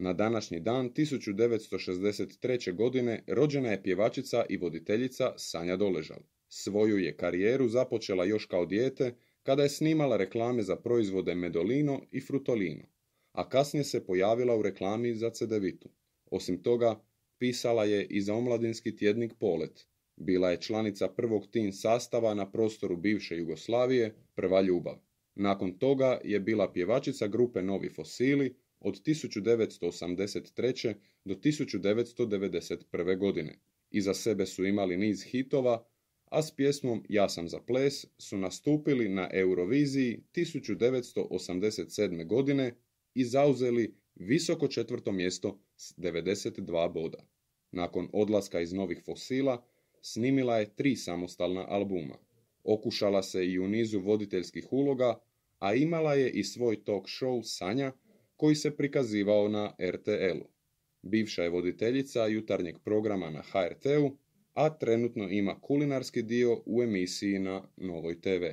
Na današnji dan 1963. godine rođena je pjevačica i voditeljica Sanja Doležal. Svoju je karijeru započela još kao dijete kada je snimala reklame za proizvode Medolino i Frutolino, a kasnije se pojavila u reklami za Cedevitu. Osim toga, pisala je i za omladinski tjednik Polet. Bila je članica prvog teen sastava na prostoru bivše Jugoslavije, Prva ljubav. Nakon toga je bila pjevačica grupe Novi Fosili od 1983. do 1991. godine. Iza sebe su imali niz hitova, a s pjesmom Ja sam za ples su nastupili na Euroviziji 1987. godine i zauzeli visoko 4. mjesto s 92 boda. Nakon odlaska iz Novih Fosila snimila je 3 samostalna albuma. Okušala se i u nizu voditeljskih uloga, a imala je i svoj talk show Sanja koji se prikazivao na RTL-u. Bivša je voditeljica jutarnjeg programa na HRT-u, a trenutno ima kulinarski dio u emisiji na Novoj TV.